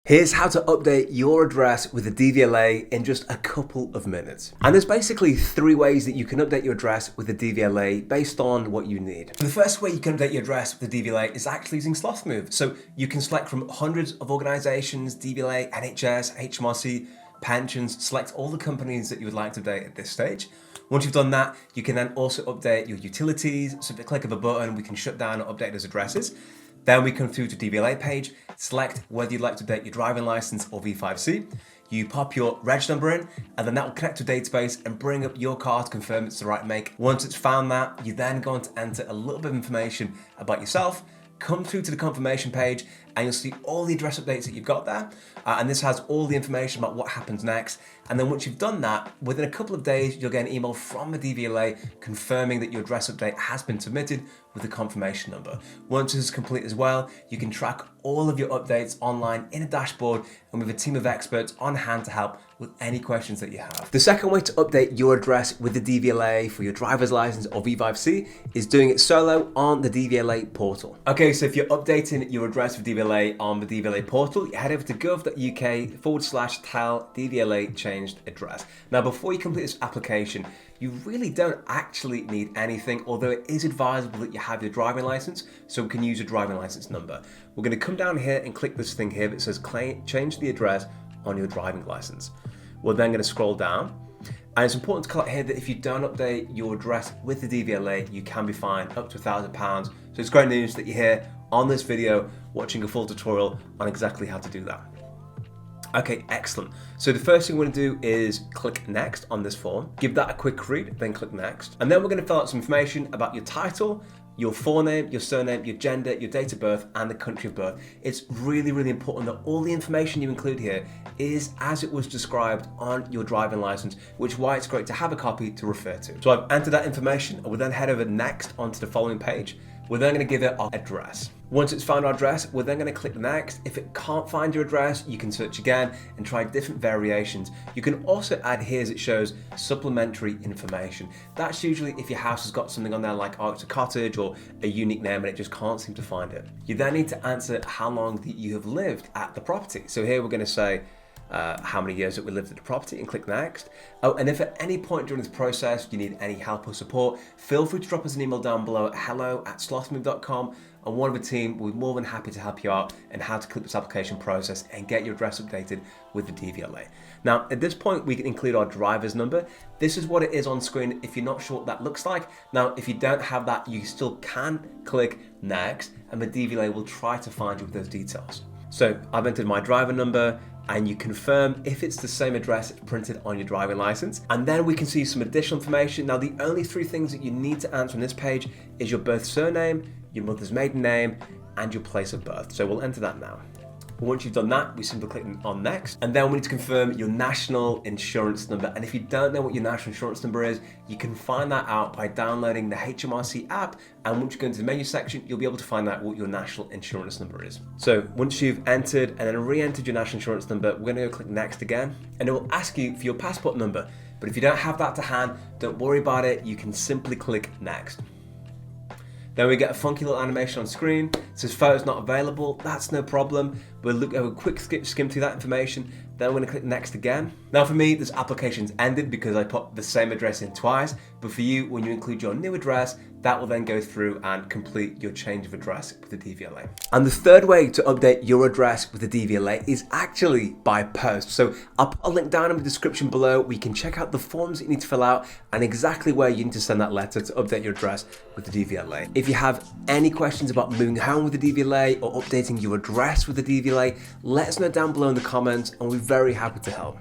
Here's how to update your address with a DVLA in just a couple of minutes. And there's basically three ways that you can update your address with a DVLA based on what you need. The first way you can update your address with a DVLA is actually using SlothMove. So you can select from hundreds of organizations, DVLA, NHS, HMRC, pensions, select all the companies that you would like to update at this stage. Once you've done that, you can then also update your utilities. So at the click of a button, we can shut down or update those addresses. Then we come through to DVLA page, select whether you'd like to update your driving license or V5C. You pop your reg number in, and then that will connect to a database and bring up your car to confirm it's the right make. Once it's found that, you're then going to enter a little bit of information about yourself, come through to the confirmation page, and you'll see all the address updates that you've got there. And this has all the information about what happens next. And then once you've done that, within a couple of days, you'll get an email from the DVLA confirming that your address update has been submitted with a confirmation number. Once this is complete as well, you can track all of your updates online in a dashboard and with a team of experts on hand to help with any questions that you have. The second way to update your address with the DVLA for your driver's license or V5C is doing it solo on the DVLA portal. Okay, so if you're updating your address with DVLA on the DVLA portal, you head over to gov.uk/tell DVLA changed address. Now, before you complete this application, you really don't actually need anything, although it is advisable that you have your driving license, so we can use your driving license number. We're going to come down here and click this thing here that says change the address on your driving license. We're then going to scroll down, and it's important to call out here that if you don't update your address with the DVLA, you can be fined up to £1,000. So it's great news that you're here on this video watching a full tutorial on exactly how to do that. Okay, excellent. So the first thing we're going to do is click next on this form, give that a quick read, then click next. And then we're going to fill out some information about your title, your forename, your surname, your gender, your date of birth, and the country of birth. It's really, really important that all the information you include here is as it was described on your driving license, which is why it's great to have a copy to refer to. So I've entered that information, and we'll then head over next onto the following page. We're then going to give it our address. Once it's found our address, we're then going to click next. If it can't find your address, you can search again and try different variations. You can also add here, as it shows, supplementary information. That's usually if your house has got something on there like, oh, it's a cottage or a unique name and it just can't seem to find it. You then need to answer how long that you have lived at the property. So here we're going to say how many years that we lived at the property and click next. Oh, and if at any point during this process you need any help or support, feel free to drop us an email down below at hello@slothmove.com, and one of the team will be more than happy to help you out in how to click this application process and get your address updated with the DVLA. Now, at this point, we can include our driver's number. This is what it is on screen if you're not sure what that looks like. Now, if you don't have that, you still can click next, and the DVLA will try to find you with those details. So I've entered my driver number, and you confirm if it's the same address it's printed on your driving license. And then we can see some additional information. Now, the only three things that you need to answer on this page is your birth surname, your mother's maiden name, and your place of birth. So we'll enter that now. Once you've done that, we simply click on next, and then we need to confirm your national insurance number. And if you don't know what your national insurance number is, you can find that out by downloading the HMRC app, and once you go into the menu section, you'll be able to find out what your national insurance number is. So once you've entered and then re-entered your national insurance number, we're going to go click next again, and it will ask you for your passport number. But if you don't have that to hand, don't worry about it, you can simply click next. Then we get a funky little animation on screen. It says photos not available. That's no problem. We'll have a quick skim through that information. Then we're going to click next again. Now for me, this application's ended because I put the same address in twice. But for you, when you include your new address, that will then go through and complete your change of address with the DVLA. And the third way to update your address with the DVLA is actually by post. So I'll put a link down in the description below where you can check out the forms that you need to fill out and exactly where you need to send that letter to update your address with the DVLA. If you have any questions about moving home with the DVLA or updating your address with the DVLA, let us know down below in the comments, and we're very happy to help.